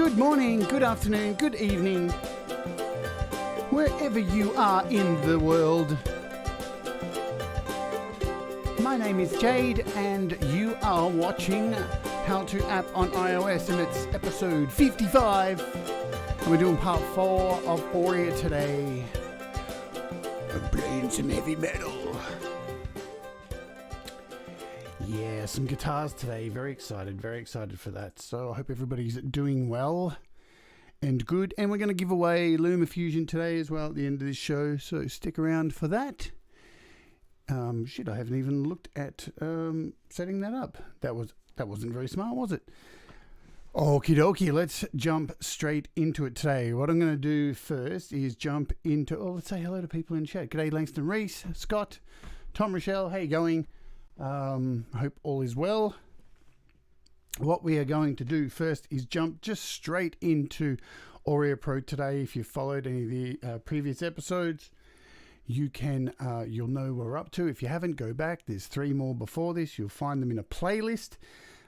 Good morning, good afternoon, good evening, wherever you are in the world. My name is Jade and you are watching How to App on iOS, and it's episode 55. And we're doing part 4 of Auria today. I'm playing some heavy metal. Yeah, some guitars today. Very excited for that. So I hope everybody's doing well and good. And we're going to give away LumaFusion today as well at the end of this show. So stick around for that. Shit, I haven't even looked at setting that up. That wasn't very smart, was it? Okie dokie, let's jump straight into it today. What I'm going to do first is jump into... Oh, let's say hello to people in chat. G'day, Langston Reese, Scott, Tom Rochelle, how you going? Hope all is well. What we are going to do first is jump just straight into Auria Pro today. If you've followed any of the previous episodes, you can you'll know what we're up to. If you haven't, go back. There's 3 more before this. You'll find them in a playlist.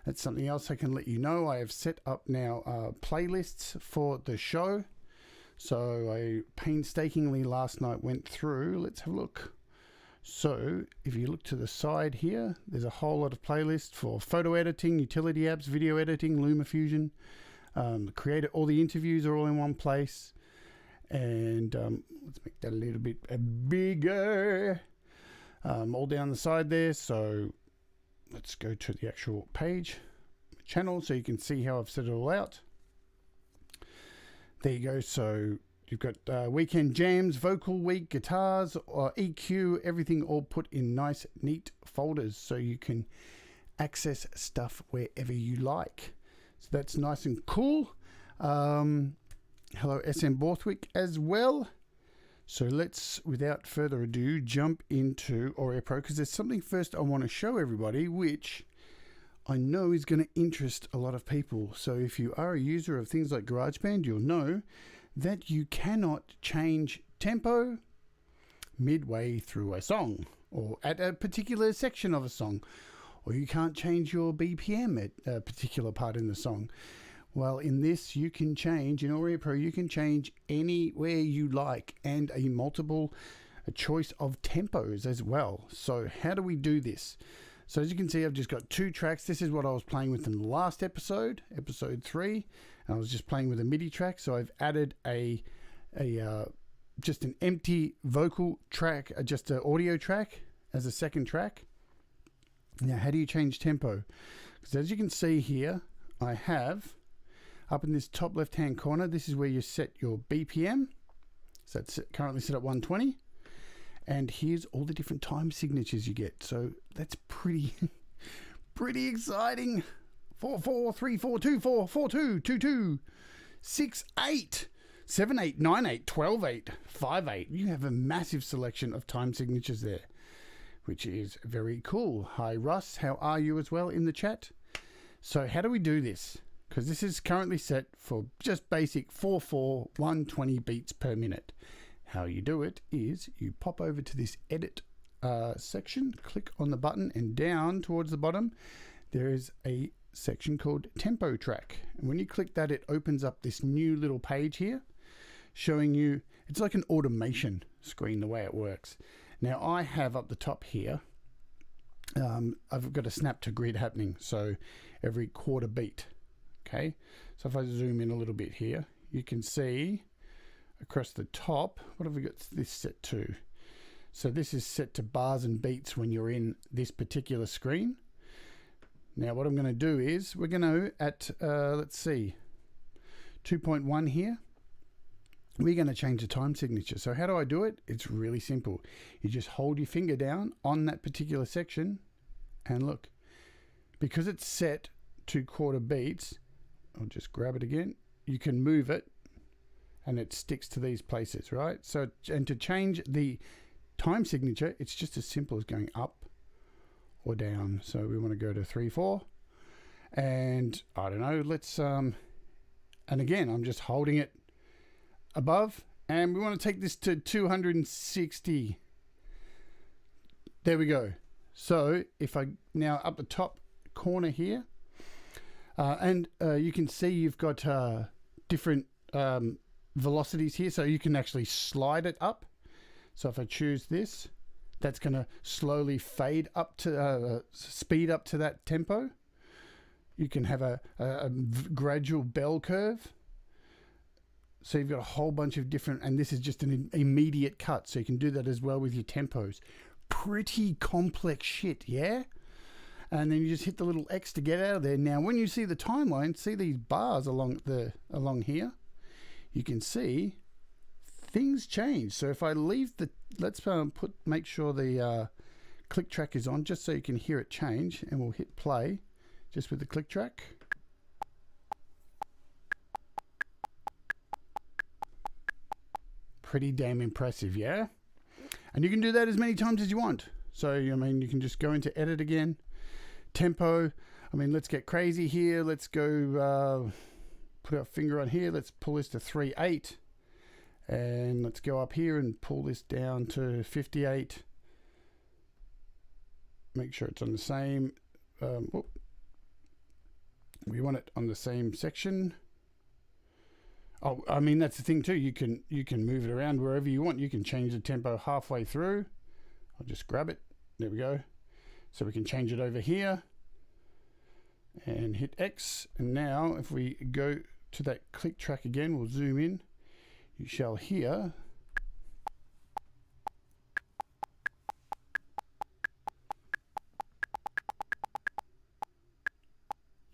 That's something else I can let you know. I have set up now playlists for the show. So I painstakingly last night went through. Let's have a look. So if you look to the side here, there's a whole lot of playlists for photo editing, utility apps, video editing, LumaFusion, Creator. All the interviews are all in one place. And let's make that a little bit bigger. All down the side there. So let's go to the actual page, channel, so you can see how I've set it all out. There you go. So you've got weekend jams, vocal week, guitars, EQ, everything all put in nice, neat folders so you can access stuff wherever you like. So that's nice and cool. Hello, SM Borthwick as well. So let's, without further ado, jump into Auria Pro, because there's something first I want to show everybody, which I know is going to interest a lot of people. So if you are a user of things like GarageBand, you'll know that you cannot change tempo midway through a song or at a particular section of a song, or you can't change your BPM at a particular part in the song. Well, in this, you can change, in Auria Pro, you can change anywhere you like, and a choice of tempos as well. So how do we do this? So as you can see, I've just got 2 tracks. This is what I was playing with in the last episode, episode 3. And I was just playing with a MIDI track. So I've added just an empty vocal track, just an audio track as a second track. Now, how do you change tempo? Because as you can see here, I have up in this top left-hand corner, this is where you set your BPM. So it's currently set at 120. And here's all the different time signatures you get. So that's pretty exciting. 4 4 3 4 2 4 4 2 2 2 6 8 7 8 9 8 12 8 5 8. You have a massive selection of time signatures there, which is very cool. Hi Russ, how are you as well in the chat? So how do we do this? Because this is currently set for just basic 4/4 120 beats per minute. How you do it is you pop over to this edit section, click on the button, and down towards the bottom there is a section called tempo track. And when you click that, it opens up this new little page here showing you, it's like an automation screen the way it works. Now I have up the top here, I've got a snap to grid happening, so every quarter beat. Okay, so if I zoom in a little bit here, you can see across the top, what have we got this set to? So this is set to bars and beats when you're in this particular screen. Now what I'm going to do is, we're going to, at, let's see, 2.1 here, we're going to change the time signature. So how do I do it? It's really simple. You just hold your finger down on that particular section, and look, because it's set to quarter beats, I'll just grab it again, you can move it and it sticks to these places, right? So, and to change the time signature, it's just as simple as going up or down. So we want to go to 3 4, and I don't know, let's and again, I'm just holding it above, and we want to take this to 260. There we go. So if I now up the top corner here, and you can see you've got different velocities here, so you can actually slide it up. So if I choose this, that's going to slowly fade up to speed up to that tempo. You can have a gradual bell curve. So you've got a whole bunch of different, and this is just an immediate cut. So you can do that as well with your tempos. Pretty complex shit, yeah? And then you just hit the little X to get out of there. Now, when you see the timeline, see these bars along here, you can see things change. So if I leave the, let's make sure the click track is on, just so you can hear it change, and we'll hit play just with the click track. Pretty damn impressive, yeah? And you can do that as many times as you want. So, I mean, you can just go into edit again. Tempo, I mean, let's get crazy here. Let's go, put our finger on here. Let's pull this to 3/8. And let's go up here and pull this down to 58. Make sure it's on the same, we want it on the same section. Oh, I mean, that's the thing too. You can move it around wherever you want. You can change the tempo halfway through. I'll just grab it. There we go. So we can change it over here and hit X. And now if we go to that click track again, we'll zoom in. You shall hear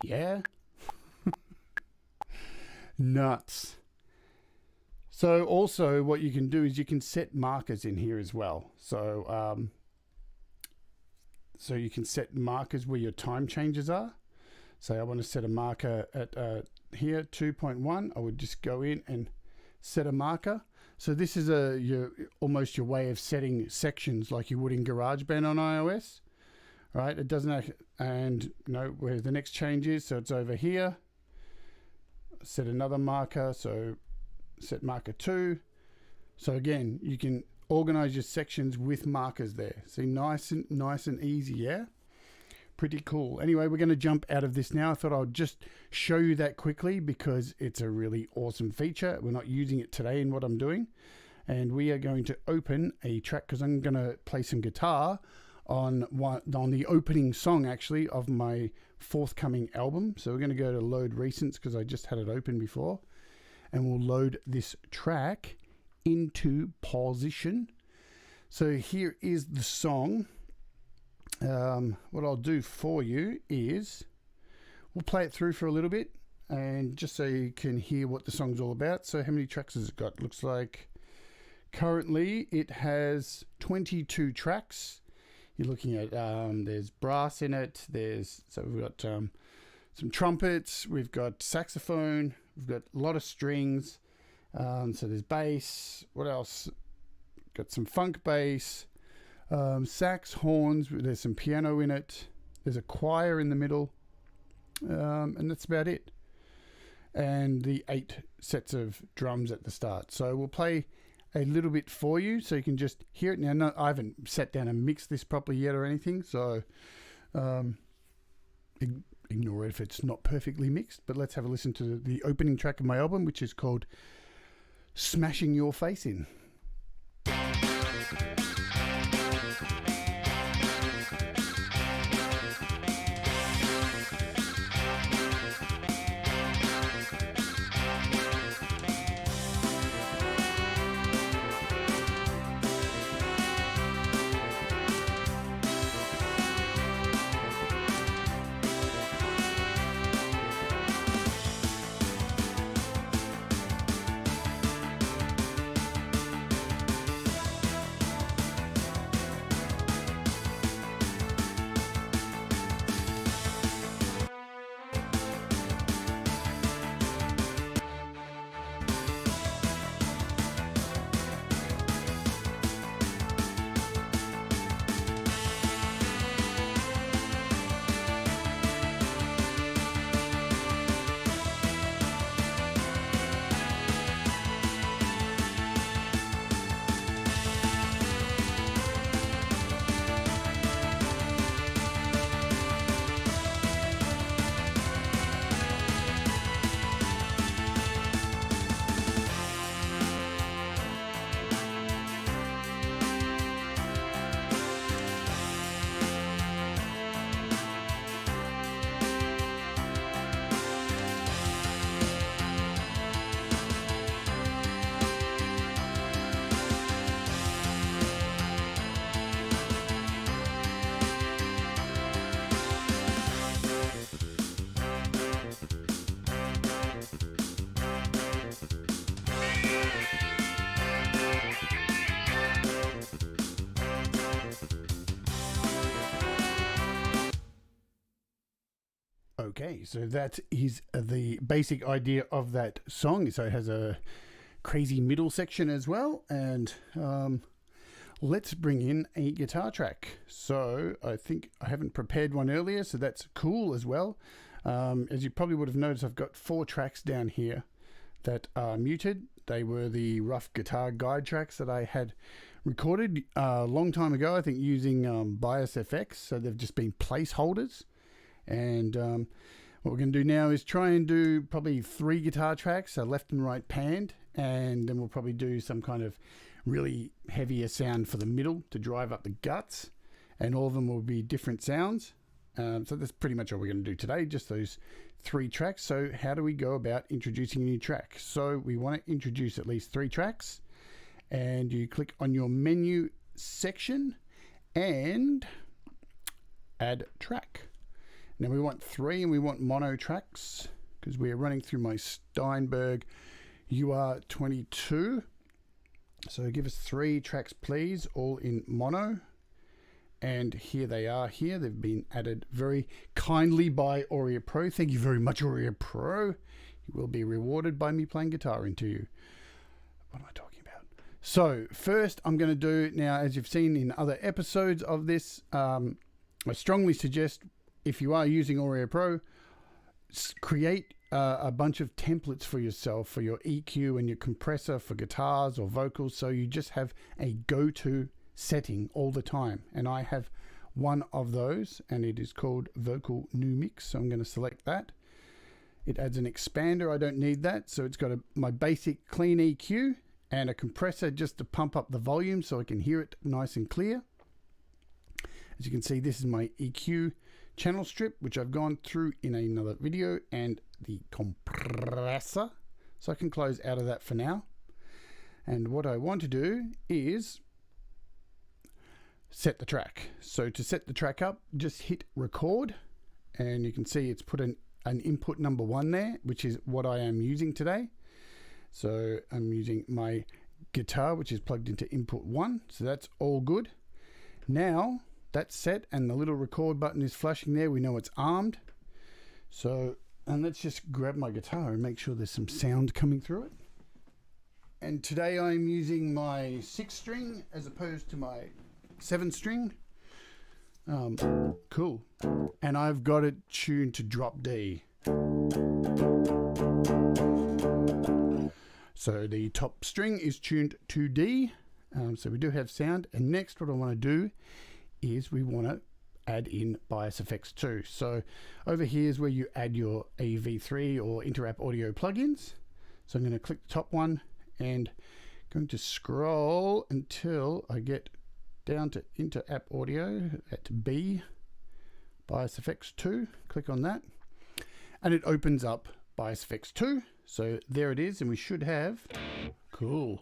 yeah. Nuts. So also what you can do is you can set markers in here as well. So so you can set markers where your time changes are. So I want to set a marker at here 2.1. I would just go in and set a marker. So this is almost your way of setting sections like you would in GarageBand on iOS, right? It doesn't and no, where the next change is. So it's over here. Set another marker. So set marker 2. So again, you can organize your sections with markers there. See, nice and easy, yeah? Pretty cool. Anyway, we're going to jump out of this now. I thought I'll just show you that quickly because it's a really awesome feature. We're not using it today in what I'm doing. And we are going to open a track because I'm going to play some guitar on the opening song, actually, of my forthcoming album. So we're going to go to load recents because I just had it open before. And we'll load this track into position. So here is the song. What I'll do for you is we'll play it through for a little bit and just so you can hear what the song's all about. So how many tracks has it got? Looks like currently it has 22 tracks. You're looking at there's brass in it, so we've got some trumpets, we've got saxophone, we've got a lot of strings, so there's bass. What else? Got some funk bass, sax, horns, there's some piano in it, there's a choir in the middle, and that's about it. And the 8 sets of drums at the start. So we'll play a little bit for you so you can just hear it. Now, no, I haven't sat down and mixed this properly yet or anything, so ignore it if it's not perfectly mixed, but let's have a listen to the opening track of my album, which is called Smashing Your Face In. Okay, so that is the basic idea of that song. So it has a crazy middle section as well, and let's bring in a guitar track. So I think I haven't prepared one earlier, so that's cool as well. As you probably would have noticed, I've got 4 tracks down here that are muted. They were the rough guitar guide tracks that I had recorded a long time ago, I think using Bias FX, so they've just been placeholders. And what we're going to do now is try and do probably 3 guitar tracks, so left and right panned, and then we'll probably do some kind of really heavier sound for the middle to drive up the guts, and all of them will be different sounds. So that's pretty much all we're going to do today, just those 3 tracks. So how do we go about introducing a new track? So we want to introduce at least 3 tracks, and you click on your menu section and add track. Now we want 3, and we want mono tracks because we are running through my Steinberg UR22. So give us 3 tracks, please, all in mono. And here they are here. They've been added very kindly by Auria Pro. Thank you very much, Auria Pro. You will be rewarded by me playing guitar into you. What am I talking about? So first I'm going to do, now as you've seen in other episodes of this, I strongly suggest, if you are using Auria Pro, create a bunch of templates for yourself for your EQ and your compressor for guitars or vocals, so you just have a go-to setting all the time. And I have one of those, and it is called Vocal New Mix, so I'm going to select that. It adds an expander. I don't need that, so it's got my basic clean EQ and a compressor just to pump up the volume so I can hear it nice and clear. As you can see, this is my EQ channel strip, which I've gone through in another video, and the compressor, so I can close out of that for now. And what I want to do is set the track. So to set the track up, just hit record, and you can see it's put an input number 1 there, which is what I am using today. So I'm using my guitar, which is plugged into input 1, so that's all good. Now that's set, and the little record button is flashing there. We know it's armed. So, and let's just grab my guitar and make sure there's some sound coming through it. And today I'm using my 6-string as opposed to my 7-string. Cool. And I've got it tuned to drop D. So the top string is tuned to D. So we do have sound. And next what I want to do is we want to add in bias effects too. So over here is where you add your AV3 or Interapp audio plugins. So I'm going to click the top one and going to scroll until I get down to Interapp audio at B, bias effects 2. Click on that and it opens up bias effects 2. So there it is, and we should have, cool.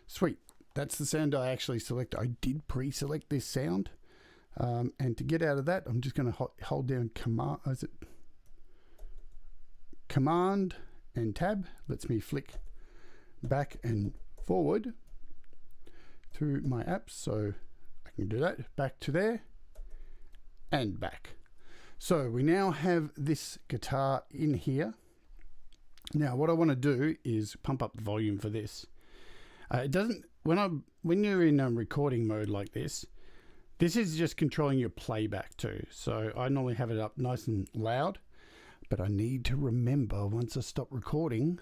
Sweet. That's the sound I actually selected. I did pre-select this sound. And to get out of that, I'm just going to hold down Command and Tab. Lets me flick back and forward through my apps. So I can do that. Back to there and back. So we now have this guitar in here. Now what I want to do is pump up the volume for this. It doesn't, when you're in recording mode like this, this is just controlling your playback too. So I normally have it up nice and loud, but I need to remember once I stop recording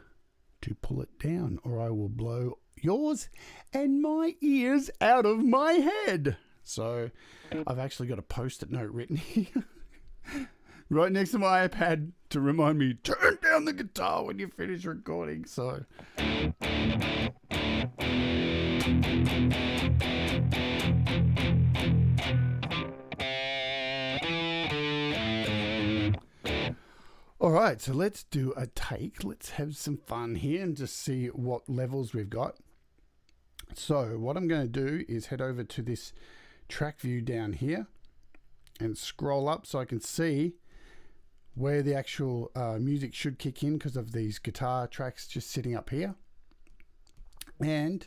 to pull it down, or I will blow yours and my ears out of my head. So I've actually got a post-it note written here right next to my iPad to remind me, turn down the guitar when you finish recording. So all right, so let's do a take. Let's have some fun here and just see what levels we've got. So what I'm going to do is head over to this track view down here and scroll up so I can see where the actual music should kick in because of these guitar tracks just sitting up here. And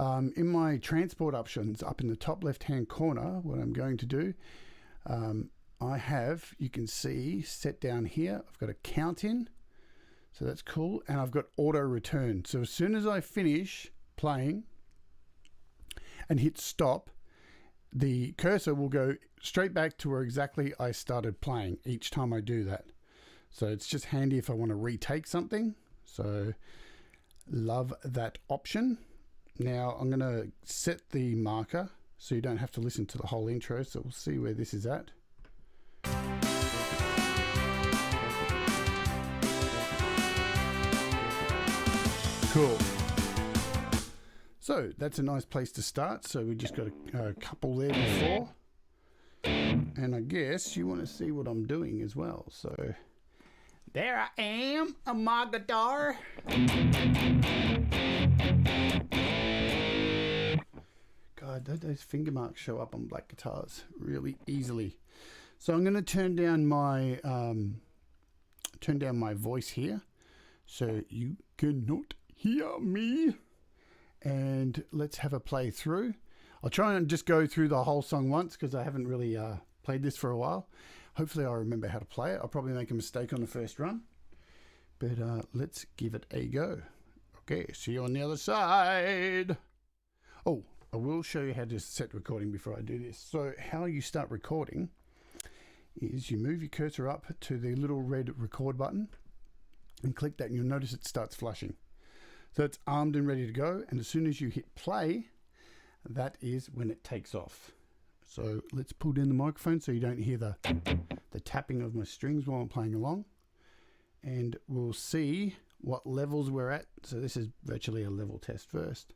In my transport options up in the top left hand corner, what I'm going to do, I have, you can see, set down here, I've got a count in, so that's cool, and I've got auto return. So as soon as I finish playing and hit stop, the cursor will go straight back to where exactly I started playing each time I do that. So it's just handy if I want to retake something. So love that option. Now I'm going to set the marker so you don't have to listen to the whole intro. So we'll see where this is at. Cool. So that's a nice place to start. So we just got a couple there before. And I guess you want to see what I'm doing as well. So there I am, on my guitar. God, those finger marks show up on black guitars really easily. So I'm going to turn down my voice here so you cannot hear me. And let's have a play through. I'll try and just go through the whole song once because I haven't really played this for a while. Hopefully I'll remember how to play it. I'll probably make a mistake on the first run. But let's give it a go. Okay, see you on the other side. Oh, I will show you how to set recording before I do this. So how you start recording is you move your cursor up to the little red record button and click that, and you'll notice it starts flashing. So it's armed and ready to go, and as soon as you hit play, that is when it takes off. So let's pull down the microphone so you don't hear the tapping of my strings while I'm playing along. And we'll see what levels we're at. So this is virtually a level test first.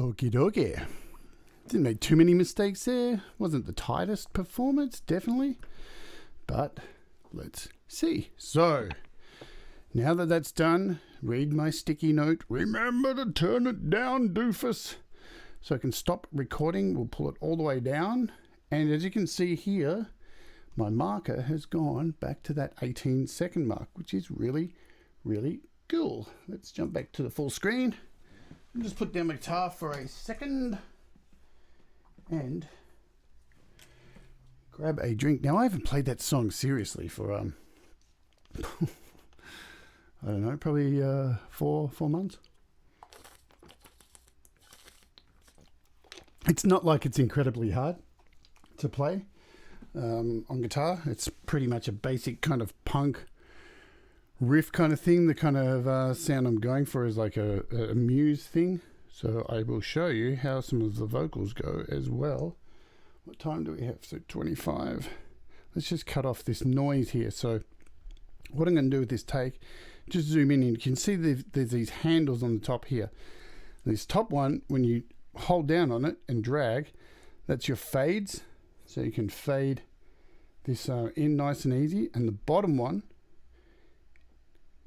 Okie dokie. Didn't make too many mistakes there. Wasn't the tightest performance, definitely. But let's see. So, now that that's done, read my sticky note. Remember to turn it down, doofus. So I can stop recording. We'll pull it all the way down. And as you can see here, my marker has gone back to that 18-second mark, which is really, really cool. Let's jump back to the full screen. I'll just put down my guitar for a second and grab a drink. Now, I haven't played that song seriously for, I don't know, probably 4 months. It's not like it's incredibly hard to play on guitar. It's pretty much a basic kind of punk riff kind of thing. The kind of sound I'm going for is like a Muse thing. So I will show you how some of the vocals go as well. What time do we have? So 25. Let's just cut off this noise here. So what I'm going to do with this take, just zoom in and you can see there's these handles on the top here. This top one, when you hold down on it and drag, that's your fades. So you can fade this in nice and easy. And the bottom one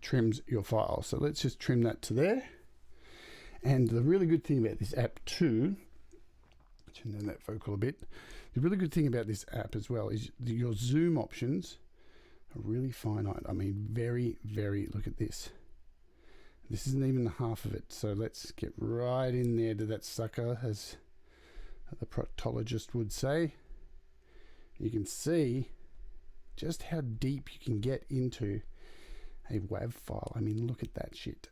trims your file. So let's just trim that to there. And the really good thing about this app too, turn down that vocal a bit. The really good thing about this app as well is your zoom options are really finite. I mean, very, very, look at this. This isn't even the half of it. So let's get right in there to that sucker, as the proctologist would say. You can see just how deep you can get into a WAV file. I mean, look at that shit.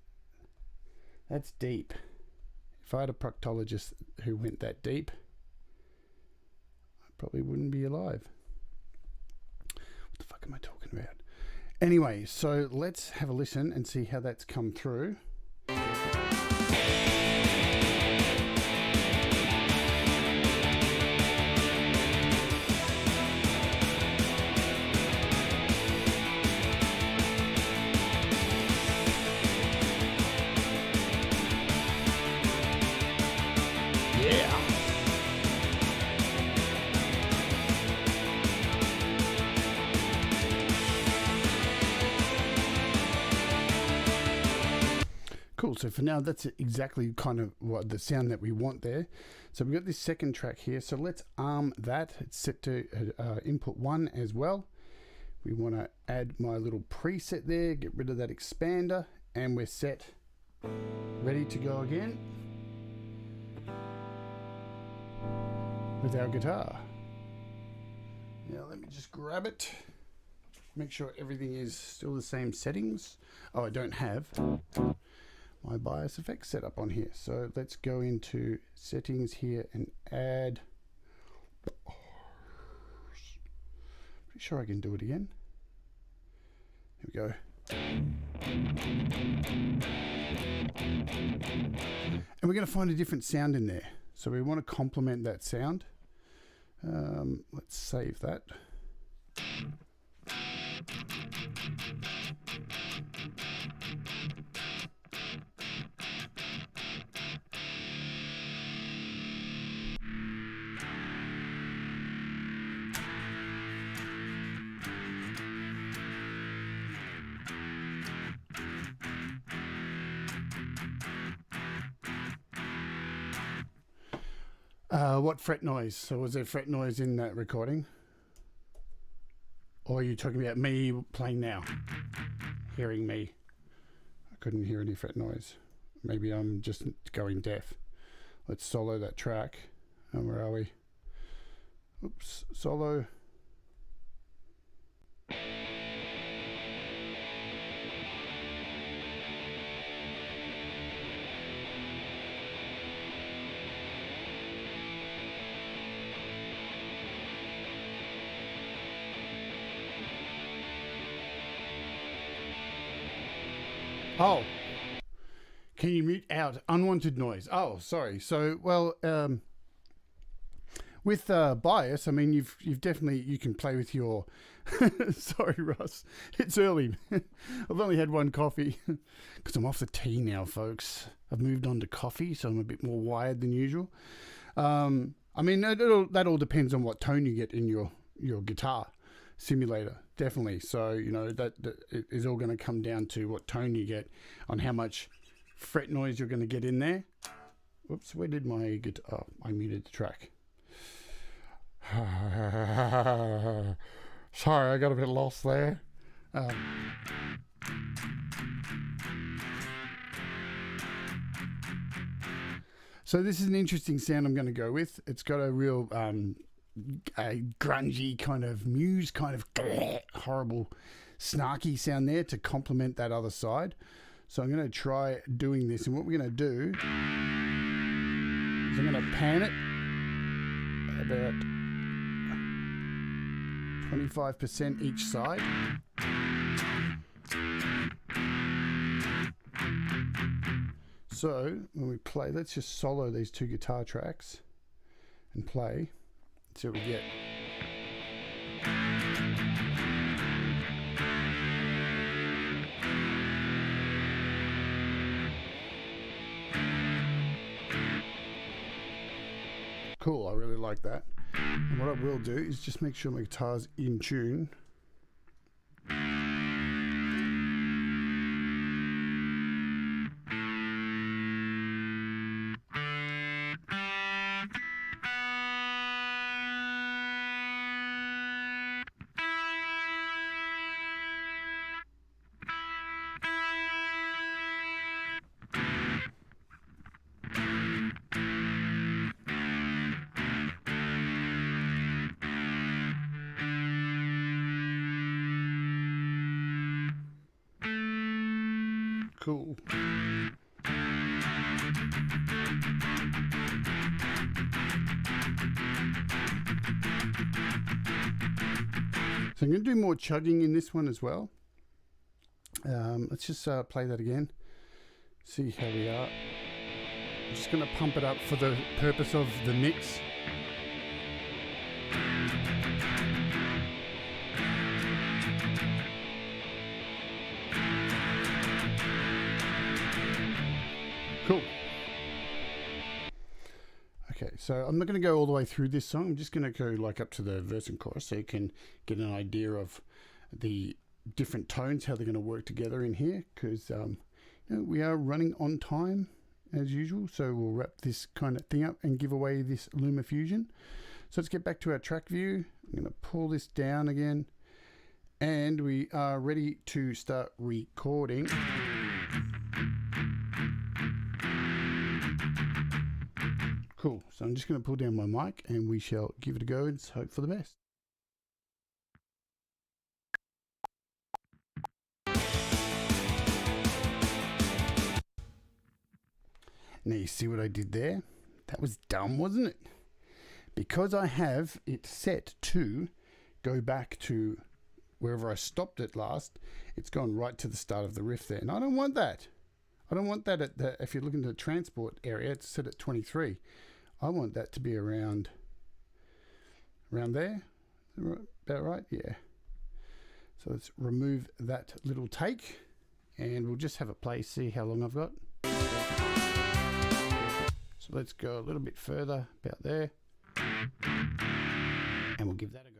That's deep. If I had a proctologist who went that deep, I probably wouldn't be alive. What the fuck am I talking about? Anyway, so let's have a listen and see how that's come through. Cool. So for now, that's exactly kind of what the sound that we want there. So we've got this second track here. So let's arm that. It's set to input 1 as well. We want to add my little preset there, get rid of that expander, and we're set, ready to go again with our guitar. Now let me just grab it, make sure everything is still the same settings. Oh, I don't have my bias effects set up on here. So let's go into settings here and add. Pretty sure I can do it again. Here we go. And we're going to find a different sound in there. So we want to complement that sound. Let's save that. What fret noise? So was there fret noise in that recording? Or are you talking about me playing now? Hearing me? I couldn't hear any fret noise. Maybe I'm just going deaf. Let's solo that track. And where are we? Oops, solo. Oh, can you mute out unwanted noise? Oh, sorry. So, well, with bias, I mean, you've definitely, you can play with your. Sorry, Russ, it's early. I've only had one coffee because I'm off the tea now, folks. I've moved on to coffee, so I'm a bit more wired than usual. I mean, that all depends on what tone you get in your guitar simulator, definitely. So you know that it is all going to come down to what tone you get, on how much fret noise you're going to get in there. Whoops, where did my guitar? Oh, I muted the track. Sorry, I got a bit lost there. So this is an interesting sound I'm going to go with. It's got a real a grungy kind of Muse kind of horrible snarky sound there to complement that other side. So I'm going to try doing this, and what we're going to do is I'm going to pan it about 25% each side. So when we play, let's just solo these two guitar tracks and play. See what we get. Cool, I really like that. And what I will do is just make sure my guitar's in tune. Cool. So I'm going to do more chugging in this one as well. Let's just play that again. See how we are. I'm just going to pump it up for the purpose of the mix. Cool. Okay, so I'm not going to go all the way through this song. I'm just going to go like up to the verse and chorus so you can get an idea of the different tones, how they're going to work together in here, because you know, we are running on time as usual, so we'll wrap this kind of thing up and give away this LumaFusion. So let's get back to our track view. I'm going to pull this down again, and we are ready to start recording. Cool, so I'm just going to pull down my mic and we shall give it a go and hope for the best. Now you see what I did there? That was dumb, wasn't it? Because I have it set to go back to wherever I stopped it last, it's gone right to the start of the riff there. And I don't want that. I don't want that at the, if you're looking at the transport area, it's set at 23. I want that to be around there. About right? Yeah. So let's remove that little take and we'll just have a play, see how long I've got. So let's go a little bit further, about there. And we'll give that a go.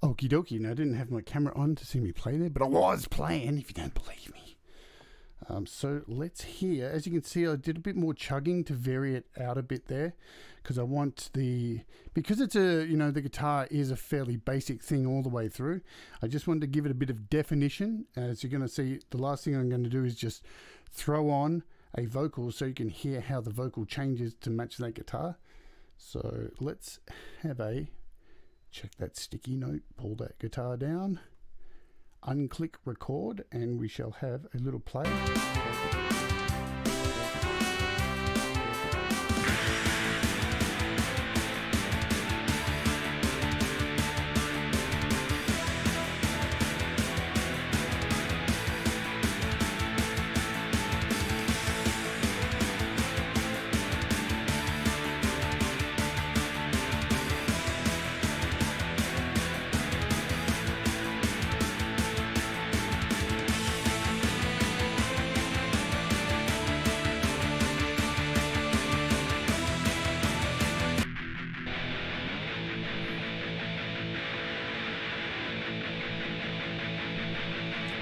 Okie dokie. Now I didn't have my camera on to see me play there, but I was playing, if you don't believe me. So let's hear. As you can see, I did a bit more chugging to vary it out a bit there, because I want because it's the guitar is a fairly basic thing all the way through. I just wanted to give it a bit of definition. As you're going to see, the last thing I'm going to do is just throw on a vocal so you can hear how the vocal changes to match that guitar. So let's have a check that sticky note, pull that guitar down, unclick record, and we shall have a little play.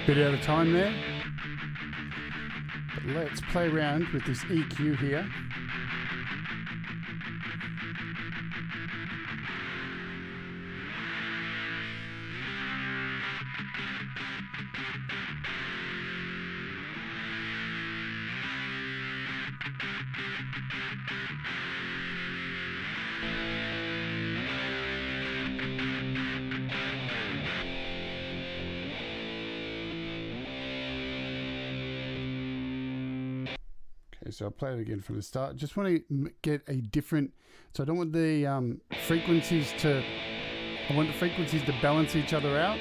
Bit out of time there, but let's play around with this EQ here. So I'll play it again from the start. Just want to get a different, so I don't want the frequencies to, I want the frequencies to balance each other out.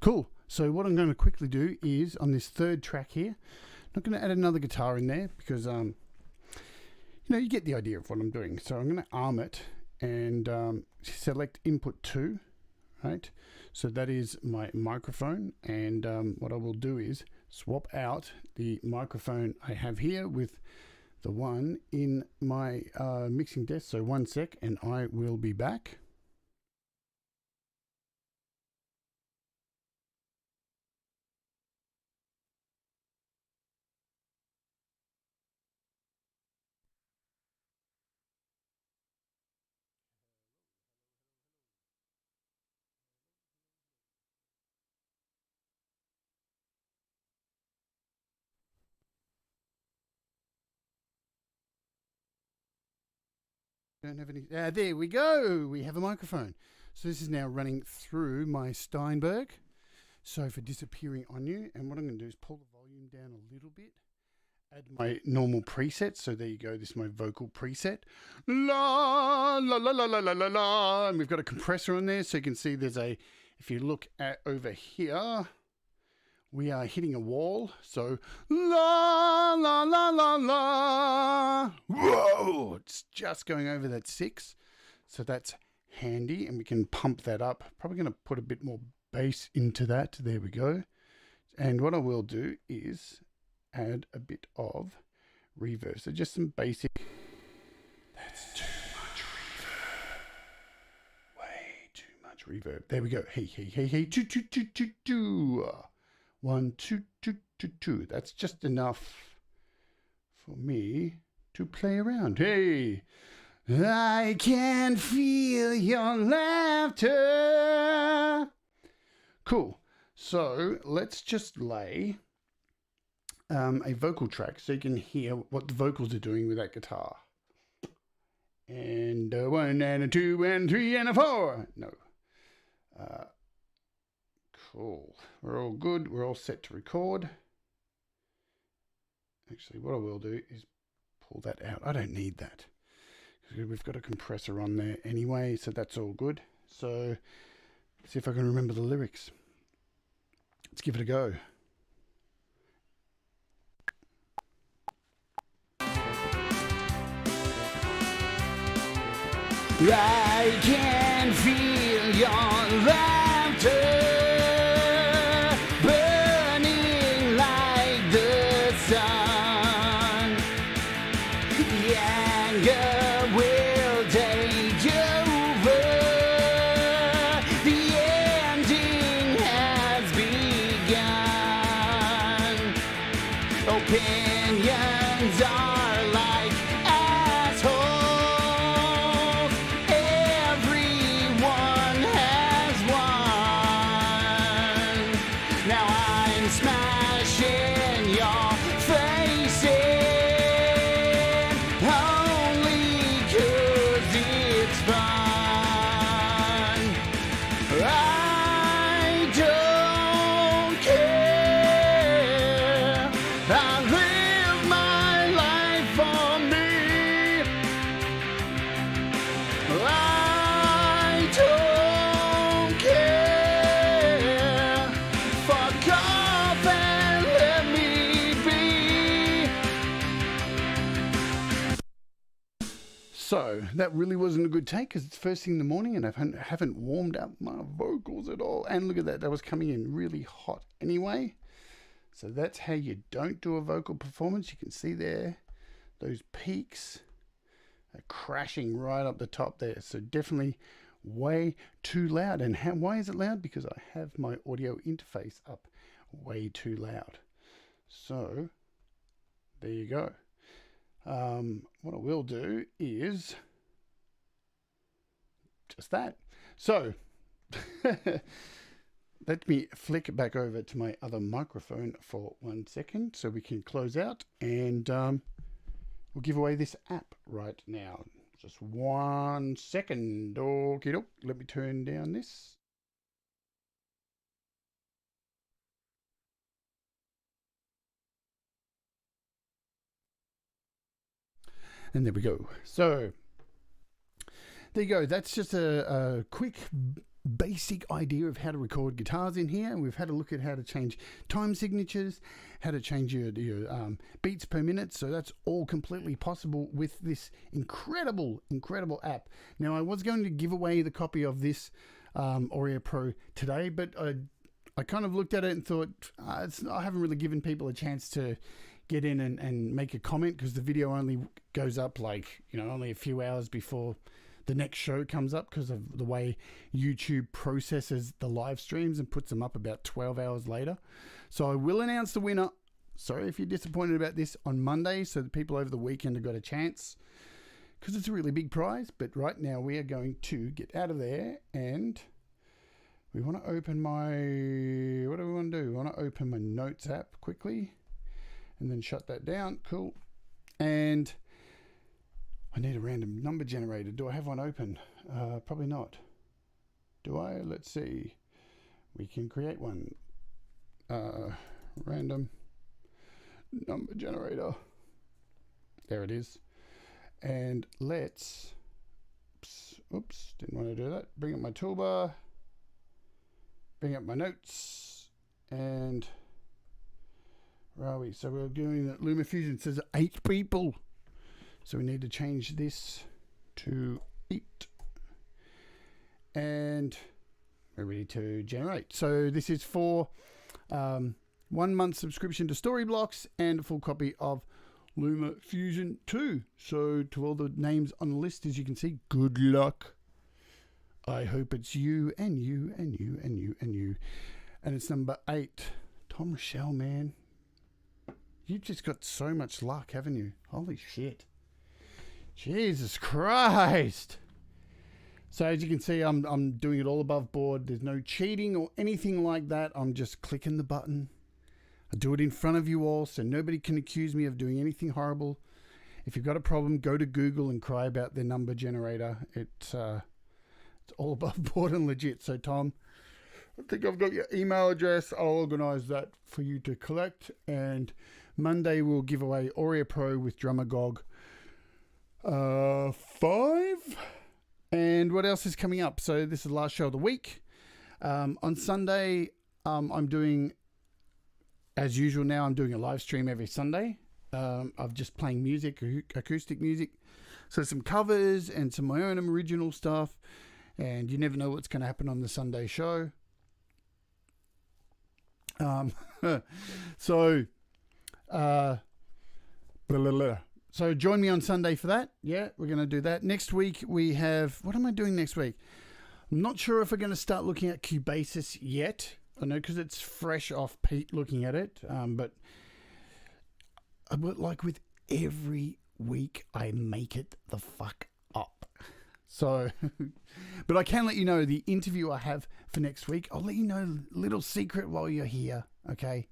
Cool. So what I'm going to quickly do is on this third track here, I'm not going to add another guitar in there because, you get the idea of what I'm doing. So I'm going to arm it and select input 2, right? So that is my microphone. And what I will do is swap out the microphone I have here with the one in my mixing desk. So 1 sec and I will be back. Don't have any. There we go. We have a microphone. So this is now running through my Steinberg. So for disappearing on you, and what I'm going to do is pull the volume down a little bit. Add my normal preset. So there you go. This is my vocal preset. La la la la la la la la. And we've got a compressor on there, so you can see there's a. If you look at over here, we are hitting a wall. So la la la la la. Whoa! It's just going over that 6. So that's handy, and we can pump that up. Probably going to put a bit more bass into that. There we go. And what I will do is add a bit of reverb. So just some basic. That's too much reverb. Way too much reverb. There we go. Hey, hey, hey, hey. 2, 2, 2, 2, 2. 1, 2, 2, 2, 2. That's just enough for me to play around. Hey, I can feel your laughter. Cool. So let's just lay a vocal track so you can hear what the vocals are doing with that guitar. And a 1 and a 2 and 3 and a 4. No. Cool. We're all good. We're all set to record. Actually, what I will do is pull that out. I don't need that. We've got a compressor on there anyway, so that's all good. So, see if I can remember the lyrics. Let's give it a go. I can feel your laughter burning like the sun. The anger will take over. The ending has begun. Opinions are like assholes. Everyone has one. Now I'm smashing your face in only 'cause it's fun. I don't care. I live my life for me. I don't care. Fuck off and let me be. So that really wasn't a good take because it's first thing in the morning and I haven't warmed up my vocals at all. And look at that, that was coming in really hot anyway. So that's how you don't do a vocal performance. You can see there, those peaks are crashing right up the top there. So definitely way too loud. And why is it loud? Because I have my audio interface up way too loud. So there you go. What I will do is just that. So let me flick back over to my other microphone for 1 second so we can close out, and we'll give away this app right now. Just 1 second. Okay, let me turn down this. And there we go. So there you go. That's just a quick basic idea of how to record guitars in here. And we've had a look at how to change time signatures, how to change your beats per minute. So that's all completely possible with this incredible app. Now, I was going to give away the copy of this Auria Pro today, but I kind of looked at it and thought, I haven't really given people a chance to get in and make a comment because the video only goes up only a few hours before the next show comes up because of the way YouTube processes the live streams and puts them up about 12 hours later. So I will announce the winner. Sorry if you're disappointed about this, on Monday, so the people over the weekend have got a chance because it's a really big prize. But right now we are going to get out of there and we want to open what do we want to do? We want to open my notes app quickly and then shut that down. Cool. And I need a random number generator. Do I have one open? Probably not. Do I? Let's see. We can create one. Random number generator. There it is. And let's, oops, didn't want to do that. Bring up my toolbar. Bring up my notes. And where are we? So we're doing that. LumaFusion says 8 people. So we need to change this to 8. And we're ready to generate. So this is for 1 month subscription to StoryBlocks and a full copy of LumaFusion 2. So to all the names on the list, as you can see, good luck. I hope it's you and you and you and you and you. And it's number 8. Tom Rochelle, man. You've just got so much luck, haven't you? Holy shit. Jesus Christ. So as you can see, I'm doing it all above board. There's no cheating or anything like that. I'm just clicking the button. I do it in front of you all, so nobody can accuse me of doing anything horrible. If you've got a problem, go to Google and cry about their number generator. It's all above board and legit. So Tom, I think I've got your email address. I'll organise that for you to collect. And Monday we'll give away Auria Pro with Drumagog 5. And what else is coming up? So this is the last show of the week. On Sunday, I'm doing, as usual now, I'm doing a live stream every Sunday. I'm just playing music, acoustic music. So some covers and some of my own original stuff. And you never know what's going to happen on the Sunday show. So join me on Sunday for that. Yeah, we're going to do that. Next week we have... What am I doing next week? I'm not sure if we're going to start looking at Cubasis yet. I know because it's fresh off Pete looking at it. But like with every week, I make it the fuck up. So, but I can let you know the interview I have for next week. I'll let you know a little secret while you're here. Okay.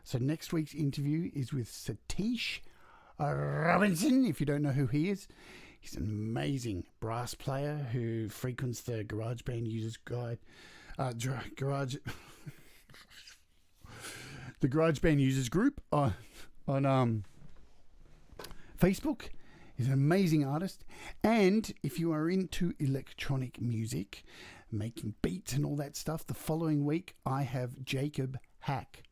So next week's interview is with Satish Robinson. If you don't know who he is, he's an amazing brass player who frequents the GarageBand Users Guide, the GarageBand Users Group on Facebook. He's an amazing artist. And if you are into electronic music, making beats and all that stuff, the following week I have Jacob Hack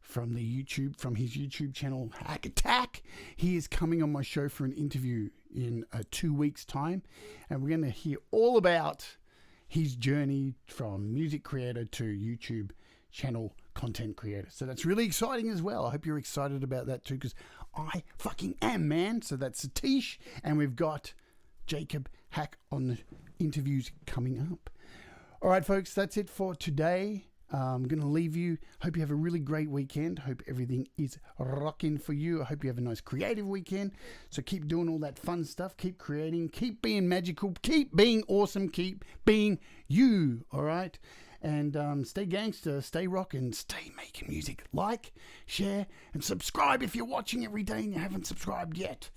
from his YouTube channel Hack Attack. He is coming on my show for an interview in 2 weeks' time, and we're going to hear all about his journey from music creator to YouTube channel content creator. So that's really exciting as well. I hope you're excited about that too, because I fucking am, man. So that's Satish, and we've got Jacob Hack on the interviews coming up. All right, folks, that's it for today. I'm going to leave you. Hope you have a really great weekend. Hope everything is rocking for you. I hope you have a nice creative weekend. So keep doing all that fun stuff. Keep creating. Keep being magical. Keep being awesome. Keep being you. All right? And stay gangster. Stay rocking. Stay making music. Like, share, and subscribe if you're watching every day and you haven't subscribed yet.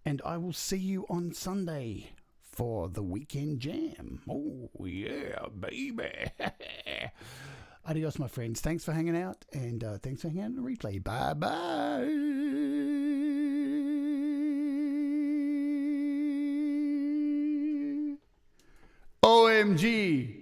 And I will see you on Sunday for the weekend jam. Oh, yeah, baby. Adios, my friends. Thanks for hanging out, and thanks for hanging out in the replay. Bye-bye. OMG.